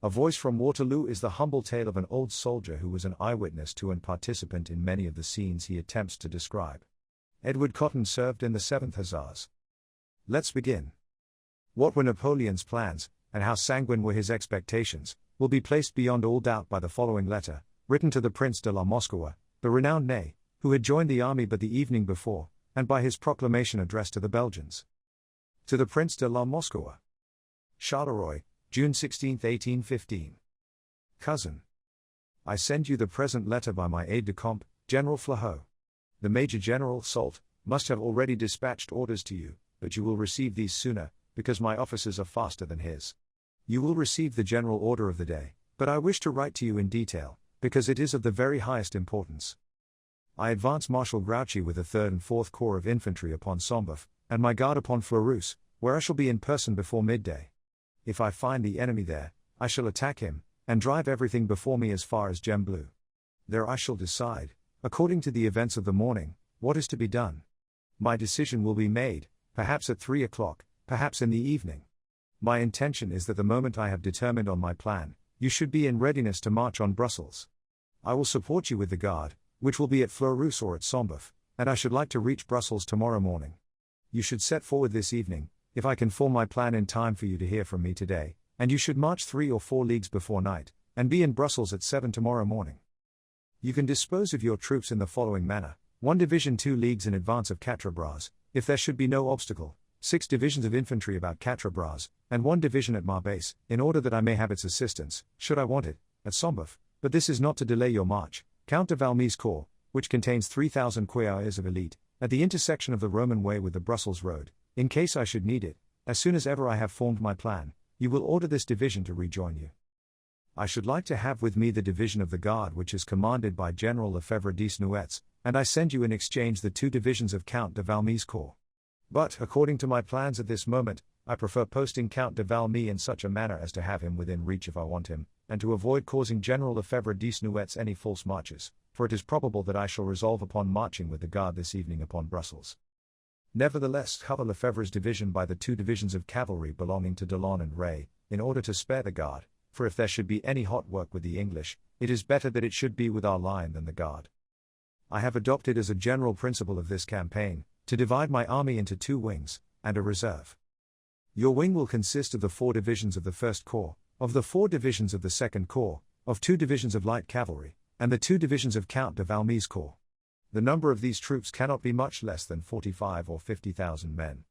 A Voice from Waterloo is the humble tale of an old soldier who was an eyewitness to and participant in many of the scenes he attempts to describe. Edward Cotton served in the 7th Hussars. Let's begin. What were Napoleon's plans, and how sanguine were his expectations, will be placed beyond all doubt by the following letter, written to the Prince de la Moscowa, the renowned Ney, who had joined the army but the evening before, and by his proclamation addressed to the Belgians. To the Prince de la Moscowa. Charleroi, June 16, 1815. Cousin. I send you the present letter by my aide-de-camp, General Flahot. The Major General, Soult, must have already dispatched orders to you, but you will receive these sooner, because my officers are faster than his. You will receive the general order of the day, but I wish to write to you in detail, because it is of the very highest importance. I advance Marshal Grouchy with the 3rd and 4th Corps of Infantry upon Somboeuf, and my guard upon Fleurus, where I shall be in person before midday. If I find the enemy there, I shall attack him, and drive everything before me as far as Gembloux. There I shall decide, according to the events of the morning, what is to be done. My decision will be made, perhaps at 3 o'clock, perhaps in the evening. My intention is that the moment I have determined on my plan, you should be in readiness to march on Brussels. I will support you with the guard, which will be at Fleurus or at Somboeuf, and I should like to reach Brussels tomorrow morning. You should set forward this evening, if I can form my plan in time for you to hear from me today, and you should march 3 or 4 leagues before night, and be in Brussels at 7 tomorrow morning. You can dispose of your troops in the following manner: 1 division 2 leagues in advance of Quatre Bras, if there should be no obstacle, 6 divisions of infantry about Quatre Bras, and 1 division at Marbase, in order that I may have its assistance, should I want it, at Somboeuf, but this is not to delay your march. Count de Valmy's corps, which contains 3,000 cuirassiers of elite, at the intersection of the Roman Way with the Brussels road, in case I should need it. As soon as ever I have formed my plan, you will order this division to rejoin you. I should like to have with me the division of the Guard which is commanded by General Lefebvre Desnouettes, and I send you in exchange the 2 divisions of Count de Valmy's corps. But, according to my plans at this moment, I prefer posting Count de Valmy in such a manner as to have him within reach if I want him, and to avoid causing General Lefebvre Desnouettes any false marches, for it is probable that I shall resolve upon marching with the Guard this evening upon Brussels. Nevertheless, cover Lefebvre's division by the 2 divisions of cavalry belonging to Delon and Ray, in order to spare the Guard, for if there should be any hot work with the English, it is better that it should be with our line than the Guard. I have adopted as a general principle of this campaign, to divide my army into 2 wings, and a reserve. Your wing will consist of the 4 divisions of the 1st Corps, of the 4 divisions of the 2nd Corps, of 2 divisions of light cavalry, and the 2 divisions of Count de Valmy's corps. The number of these troops cannot be much less than 45 or 50,000 men.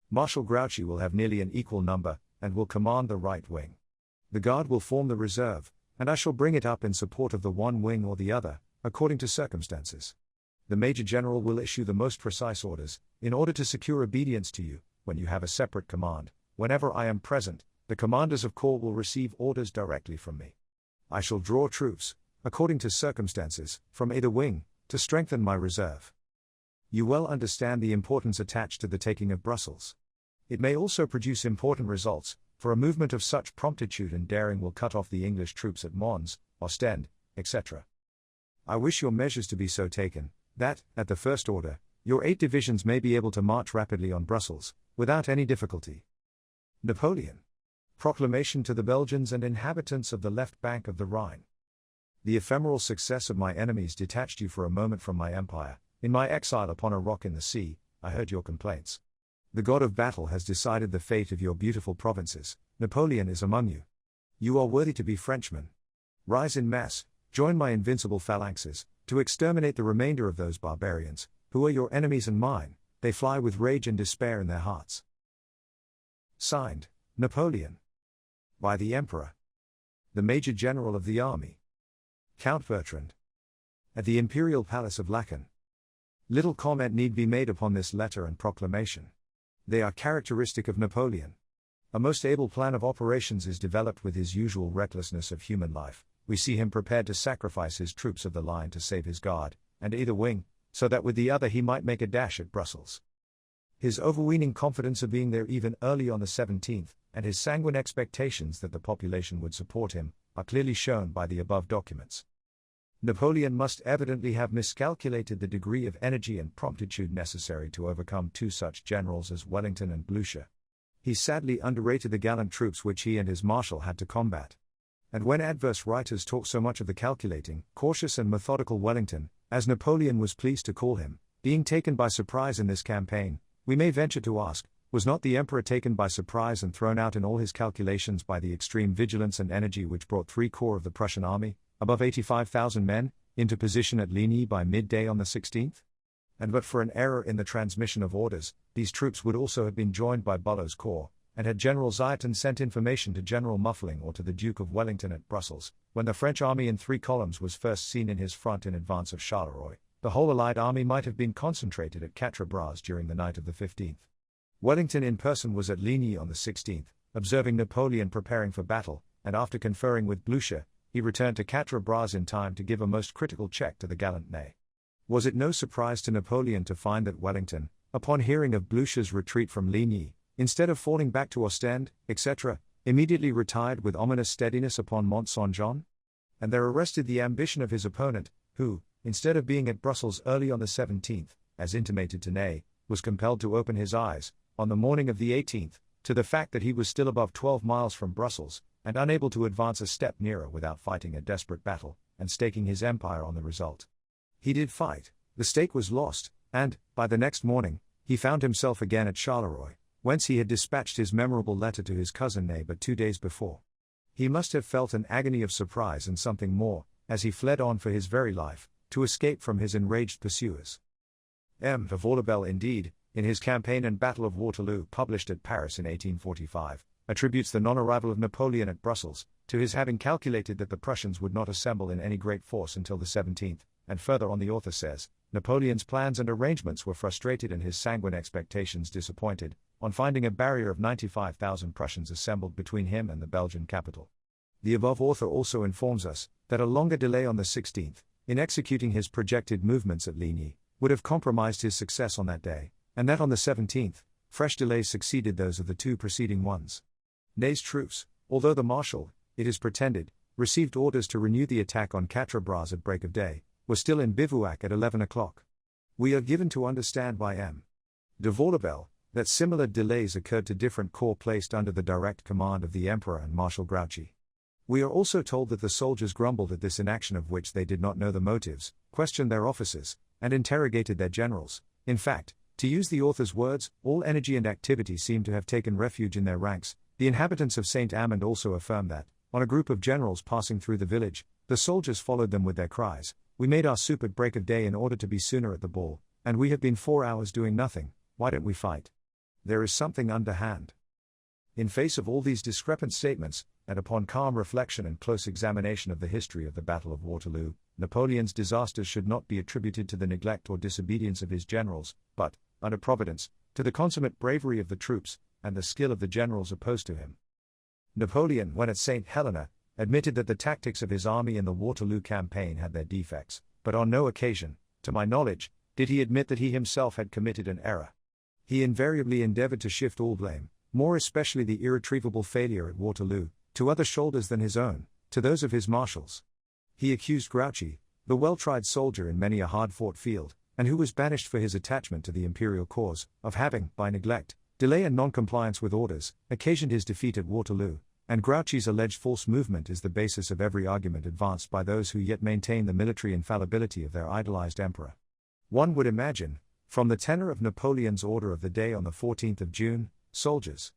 Marshal Grouchy will have nearly an equal number, and will command the right wing. The Guard will form the reserve, and I shall bring it up in support of the one wing or the other, according to circumstances. The Major General will issue the most precise orders, in order to secure obedience to you, when you have a separate command. Whenever I am present, the commanders of corps will receive orders directly from me. I shall draw troops, according to circumstances, from either wing, to strengthen my reserve. You well understand the importance attached to the taking of Brussels. It may also produce important results, for a movement of such promptitude and daring will cut off the English troops at Mons, Ostend, etc. I wish your measures to be so taken, that, at the first order, your 8 divisions may be able to march rapidly on Brussels, without any difficulty. Napoleon. Proclamation to the Belgians and inhabitants of the left bank of the Rhine. The ephemeral success of my enemies detached you for a moment from my empire. In my exile upon a rock in the sea, I heard your complaints. The god of battle has decided the fate of your beautiful provinces. Napoleon is among you. You are worthy to be Frenchmen. Rise in mass, join my invincible phalanxes, to exterminate the remainder of those barbarians, who are your enemies and mine. They fly with rage and despair in their hearts. Signed, Napoleon. By the Emperor. The Major General of the Army. Count Bertrand. At the Imperial Palace of Laeken. Little comment need be made upon this letter and proclamation. They are characteristic of Napoleon. A most able plan of operations is developed with his usual recklessness of human life. We see him prepared to sacrifice his troops of the line to save his guard, and either wing, so that with the other he might make a dash at Brussels. His overweening confidence of being there even early on the 17th, and his sanguine expectations that the population would support him, are clearly shown by the above documents. Napoleon must evidently have miscalculated the degree of energy and promptitude necessary to overcome 2 such generals as Wellington and Blucher. He sadly underrated the gallant troops which he and his marshal had to combat. And when adverse writers talk so much of the calculating, cautious and methodical Wellington, as Napoleon was pleased to call him, being taken by surprise in this campaign, we may venture to ask, was not the emperor taken by surprise and thrown out in all his calculations by the extreme vigilance and energy which brought 3 corps of the Prussian army, above 85,000 men, into position at Ligny by midday on the 16th? And but for an error in the transmission of orders, these troops would also have been joined by Bulow's corps, and had General Zieten sent information to General Muffling or to the Duke of Wellington at Brussels, when the French army in 3 columns was first seen in his front in advance of Charleroi, the whole allied army might have been concentrated at Quatre Bras during the night of the 15th. Wellington in person was at Ligny on the 16th, observing Napoleon preparing for battle, and after conferring with Blucher, he returned to Quatre Bras in time to give a most critical check to the gallant Ney. Was it no surprise to Napoleon to find that Wellington, upon hearing of Blucher's retreat from Ligny, instead of falling back to Ostend, etc., immediately retired with ominous steadiness upon Mont Saint-Jean? And there arrested the ambition of his opponent, who, instead of being at Brussels early on the 17th, as intimated to Ney, was compelled to open his eyes, on the morning of the 18th, to the fact that he was still above 12 miles from Brussels, and unable to advance a step nearer without fighting a desperate battle, and staking his empire on the result. He did fight, the stake was lost, and, by the next morning, he found himself again at Charleroi, whence he had dispatched his memorable letter to his cousin Ney but 2 days before. He must have felt an agony of surprise and something more, as he fled on for his very life, to escape from his enraged pursuers. M. de Vaulabelle indeed, in his campaign and Battle of Waterloo published at Paris in 1845, attributes the non-arrival of Napoleon at Brussels to his having calculated that the Prussians would not assemble in any great force until the 17th, and further on the author says, Napoleon's plans and arrangements were frustrated and his sanguine expectations disappointed, on finding a barrier of 95,000 Prussians assembled between him and the Belgian capital. The above author also informs us that a longer delay on the 16th, in executing his projected movements at Ligny, would have compromised his success on that day, and that on the 17th, fresh delays succeeded those of the 2 preceding ones. Ney's troops, although the marshal, it is pretended, received orders to renew the attack on Quatre Bras at break of day, were still in bivouac at 11 o'clock. We are given to understand by M. de Vaulabelle that similar delays occurred to different corps placed under the direct command of the Emperor and Marshal Grouchy. We are also told that the soldiers grumbled at this inaction of which they did not know the motives, questioned their officers, and interrogated their generals. In fact, to use the author's words, all energy and activity seemed to have taken refuge in their ranks. The inhabitants of Saint Amand also affirm that, on a group of generals passing through the village, the soldiers followed them with their cries, "We made our soup at break of day in order to be sooner at the ball, and we have been 4 hours doing nothing, why don't we fight?" There is something underhand. In face of all these discrepant statements, and upon calm reflection and close examination of the history of the Battle of Waterloo, Napoleon's disasters should not be attributed to the neglect or disobedience of his generals, but, under Providence, to the consummate bravery of the troops, and the skill of the generals opposed to him. Napoleon, when at St. Helena, admitted that the tactics of his army in the Waterloo campaign had their defects, but on no occasion, to my knowledge, did he admit that he himself had committed an error. He invariably endeavored to shift all blame, more especially the irretrievable failure at Waterloo, to other shoulders than his own, to those of his marshals. He accused Grouchy, the well-tried soldier in many a hard-fought field, and who was banished for his attachment to the imperial cause, of having, by neglect, delay and non-compliance with orders, occasioned his defeat at Waterloo, and Grouchy's alleged false movement is the basis of every argument advanced by those who yet maintain the military infallibility of their idolized emperor. One would imagine, from the tenor of Napoleon's order of the day on the 14th of June, soldiers,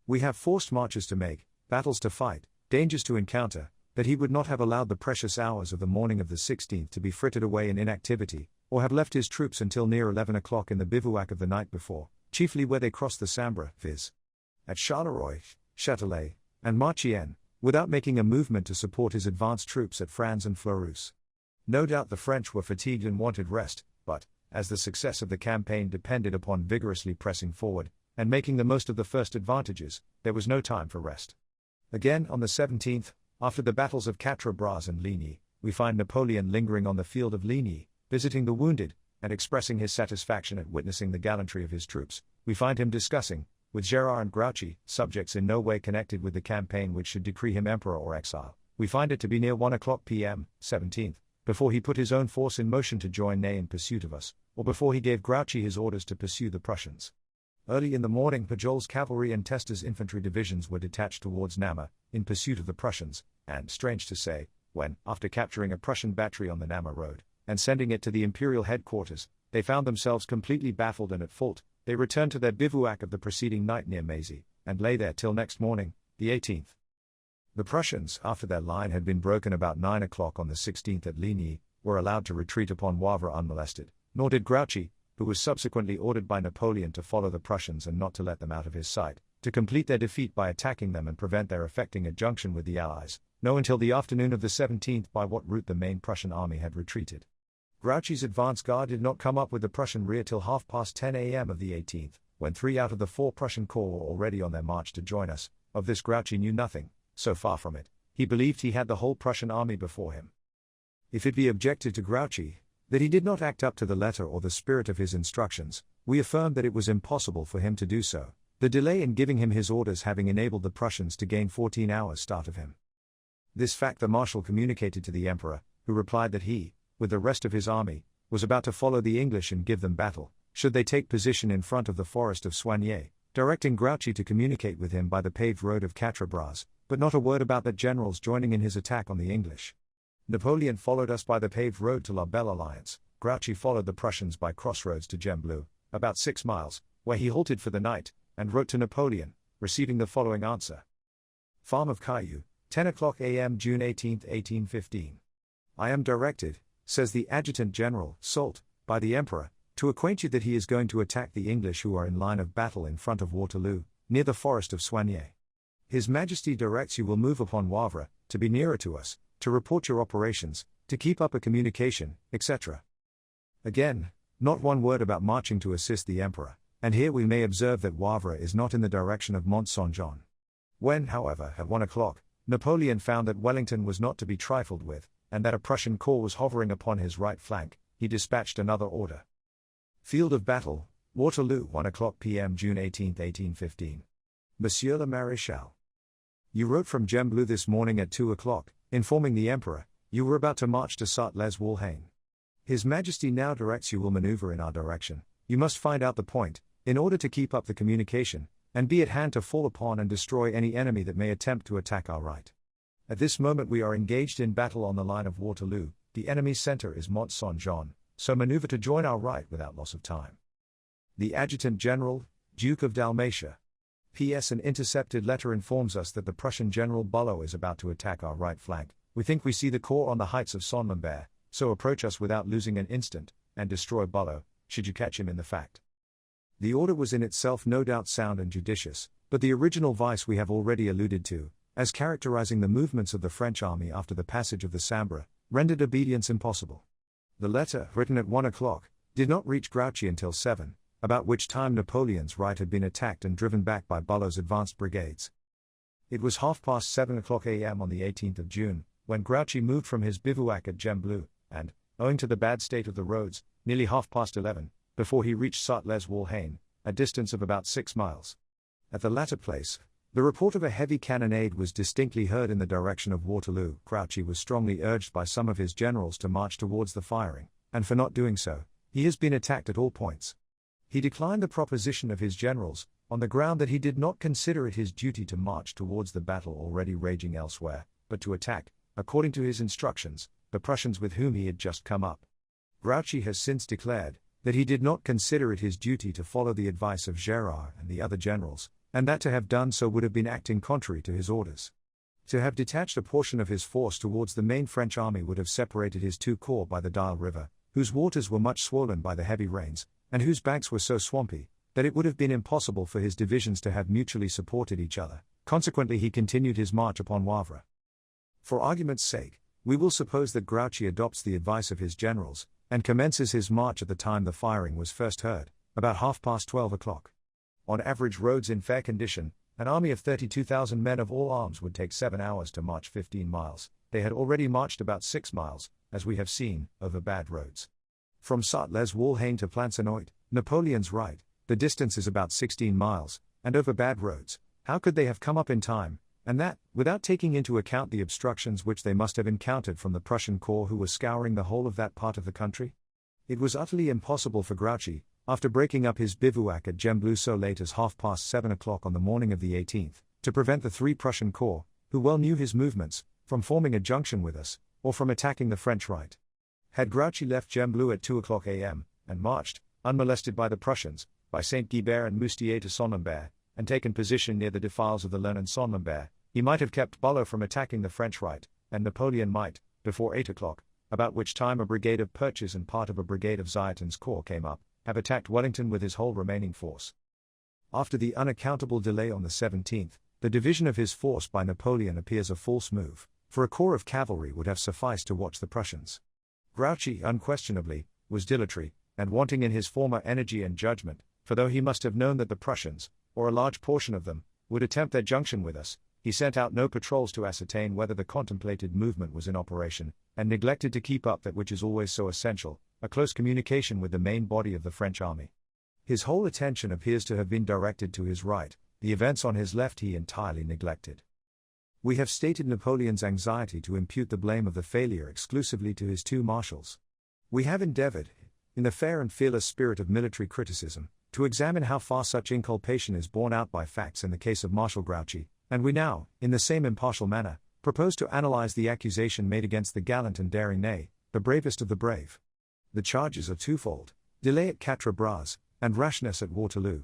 we have forced marches to make, battles to fight, dangers to encounter, that he would not have allowed the precious hours of the morning of the 16th to be frittered away in inactivity, or have left his troops until near 11 o'clock in the bivouac of the night before, chiefly where they crossed the Sambre, viz. At Charleroi, Châtelet, and Marchiennes, without making a movement to support his advanced troops at Franz and Fleurus. No doubt the French were fatigued and wanted rest, but, as the success of the campaign depended upon vigorously pressing forward, and making the most of the first advantages, there was no time for rest. Again, on the 17th, after the battles of Quatre Bras and Ligny, we find Napoleon lingering on the field of Ligny, visiting the wounded, and expressing his satisfaction at witnessing the gallantry of his troops. We find him discussing, with Gérard and Grouchy, subjects in no way connected with the campaign which should decree him emperor or exile. We find it to be near 1 o'clock p.m., 17th, before he put his own force in motion to join Ney in pursuit of us, or before he gave Grouchy his orders to pursue the Prussians. Early in the morning Pujol's cavalry and Tester's infantry divisions were detached towards Namur, in pursuit of the Prussians, and, strange to say, when, after capturing a Prussian battery on the Namur road, and sending it to the imperial headquarters, they found themselves completely baffled and at fault, they returned to their bivouac of the preceding night near Mazy, and lay there till next morning, the 18th. The Prussians, after their line had been broken about 9 o'clock on the 16th at Ligny, were allowed to retreat upon Wavre unmolested, nor did Grouchy, who was subsequently ordered by Napoleon to follow the Prussians and not to let them out of his sight, to complete their defeat by attacking them and prevent their effecting a junction with the Allies, know until the afternoon of the 17th by what route the main Prussian army had retreated. Grouchy's advance guard did not come up with the Prussian rear till 10:30 a.m. of the 18th, when 3 out of the 4 Prussian corps were already on their march to join us. Of this Grouchy knew nothing, so far from it, he believed he had the whole Prussian army before him. If it be objected to Grouchy that he did not act up to the letter or the spirit of his instructions, we affirm that it was impossible for him to do so, the delay in giving him his orders having enabled the Prussians to gain 14 hours' start of him. This fact the Marshal communicated to the Emperor, who replied that he, with the rest of his army, was about to follow the English and give them battle, should they take position in front of the forest of Soignies, directing Grouchy to communicate with him by the paved road of Quatre Bras, but not a word about the generals joining in his attack on the English. Napoleon followed us by the paved road to La Belle Alliance, Grouchy followed the Prussians by crossroads to Gembloux, about 6 miles, where he halted for the night, and wrote to Napoleon, receiving the following answer. Farm of Caillou, 10 o'clock a.m. June 18, 1815. I am directed, says the Adjutant General, Soult, by the Emperor, to acquaint you that he is going to attack the English who are in line of battle in front of Waterloo, near the forest of Soignies. His Majesty directs you will move upon Wavre, to be nearer to us, to report your operations, to keep up a communication, etc. Again, not one word about marching to assist the Emperor, and here we may observe that Wavre is not in the direction of Mont Saint-Jean. When, however, at 1 o'clock, Napoleon found that Wellington was not to be trifled with, and that a Prussian corps was hovering upon his right flank, he dispatched another order. Field of battle, Waterloo, 1 o'clock p.m. June 18, 1815. Monsieur le Maréchal. You wrote from Gembloux this morning at 2 o'clock, informing the Emperor, you were about to march to Sartles-Walhain. His Majesty now directs you will maneuver in our direction. You must find out the point, in order to keep up the communication, and be at hand to fall upon and destroy any enemy that may attempt to attack our right. At this moment we are engaged in battle on the line of Waterloo, the enemy's centre is Mont Saint-Jean, so maneuver to join our right without loss of time. The Adjutant General, Duke of Dalmatia. P.S. An intercepted letter informs us that the Prussian General Bülow is about to attack our right flank. We think we see the corps on the heights of Saint-Lambert, so approach us without losing an instant, and destroy Bülow, should you catch him in the fact. The order was in itself no doubt sound and judicious, but the original vice we have already alluded to, as characterizing the movements of the French army after the passage of the Sambre, rendered obedience impossible. The letter, written at 1 o'clock, did not reach Grouchy until 7, about which time Napoleon's right had been attacked and driven back by Bülow's advanced brigades. It was 7:30 a.m. on the 18th of June, when Grouchy moved from his bivouac at Gembloux, and, owing to the bad state of the roads, nearly 11:30, before he reached Sartles-Walhain, a distance of about 6 miles. At the latter place, the report of a heavy cannonade was distinctly heard in the direction of Waterloo. Grouchy was strongly urged by some of his generals to march towards the firing, and for not doing so, he has been attacked at all points. He declined the proposition of his generals, on the ground that he did not consider it his duty to march towards the battle already raging elsewhere, but to attack, according to his instructions, the Prussians with whom he had just come up. Grouchy has since declared that he did not consider it his duty to follow the advice of Gérard and the other generals, and that to have done so would have been acting contrary to his orders. To have detached a portion of his force towards the main French army would have separated his 2 corps by the Dyle River, whose waters were much swollen by the heavy rains, and whose banks were so swampy, that it would have been impossible for his divisions to have mutually supported each other. Consequently he continued his march upon Wavre. For argument's sake, we will suppose that Grouchy adopts the advice of his generals, and commences his march at the time the firing was first heard, about 12:30 o'clock. On average roads in fair condition, an army of 32,000 men of all arms would take 7 hours to march 15 miles. They had already marched about 6 miles, as we have seen, over bad roads. From Sartles-Walhain to Plancenoit, Napoleon's right, the distance is about 16 miles, and over bad roads. How could they have come up in time, and that, without taking into account the obstructions which they must have encountered from the Prussian corps who was scouring the whole of that part of the country? It was utterly impossible for Grouchy, after breaking up his bivouac at Gembloux so late as 7:30 on the morning of the 18th, to prevent the 3 Prussian corps, who well knew his movements, from forming a junction with us, or from attacking the French right. Had Grouchy left Gembloux at 2 o'clock am, and marched, unmolested by the Prussians, by St. Guibert and Moustier to Saint-Lambert, and taken position near the defiles of the Lerne and Saint-Lambert, he might have kept Bulow from attacking the French right, and Napoleon might, before 8 o'clock, about which time a brigade of Perches and part of a brigade of Ziethen's corps came up, have attacked Wellington with his whole remaining force. After the unaccountable delay on the 17th, the division of his force by Napoleon appears a false move, for a corps of cavalry would have sufficed to watch the Prussians. Grouchy, unquestionably, was dilatory, and wanting in his former energy and judgment, for though he must have known that the Prussians, or a large portion of them, would attempt their junction with us, he sent out no patrols to ascertain whether the contemplated movement was in operation, and neglected to keep up that which is always so essential, a close communication with the main body of the French army. His whole attention appears to have been directed to his right, the events on his left he entirely neglected. We have stated Napoleon's anxiety to impute the blame of the failure exclusively to his two marshals. We have endeavored, in the fair and fearless spirit of military criticism, to examine how far such inculpation is borne out by facts in the case of Marshal Grouchy, and we now, in the same impartial manner, propose to analyze the accusation made against the gallant and daring Ney, the bravest of the brave. The charges are twofold: delay at Quatre Bras, and rashness at Waterloo.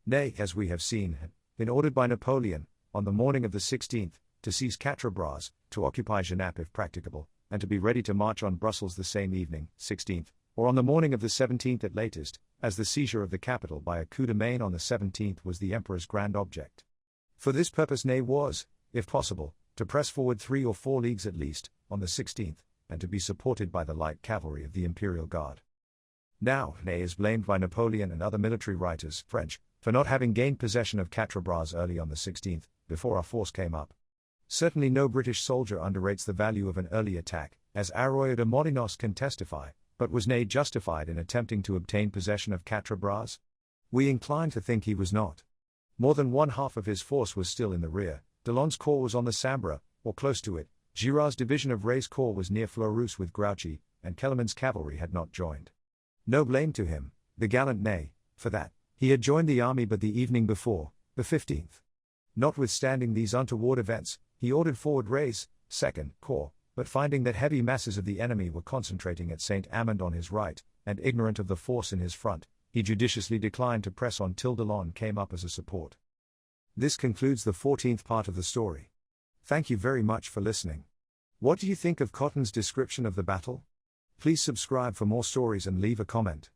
Ney, as we have seen, had been ordered by Napoleon, on the morning of the 16th, to seize Quatre Bras, to occupy Genappe if practicable, and to be ready to march on Brussels the same evening, 16th, or on the morning of the 17th at latest, as the seizure of the capital by a coup de main on the 17th was the Emperor's grand object. For this purpose Ney was, if possible, to press forward 3 or 4 leagues at least, on the 16th, and to be supported by the light cavalry of the Imperial Guard. Now, Ney is blamed by Napoleon and other military writers, French, for not having gained possession of Quatre Bras early on the 16th, before our force came up. Certainly no British soldier underrates the value of an early attack, as Arroyo de Molinos can testify, but was Ney justified in attempting to obtain possession of Quatre Bras? We incline to think he was not. More than one half of his force was still in the rear. Delon's corps was on the Sambre, or close to it. Girard's division of Ray's corps was near Fleurus with Grouchy, and Kellermann's cavalry had not joined. No blame to him, the gallant Ney, for that. He had joined the army but the evening before, the 15th. Notwithstanding these untoward events, he ordered forward Ray's 2nd Corps, but finding that heavy masses of the enemy were concentrating at St. Amand on his right, and ignorant of the force in his front, he judiciously declined to press on till Delon came up as a support. This concludes the 14th part of the story. Thank you very much for listening. What do you think of Cotton's description of the battle? Please subscribe for more stories and leave a comment.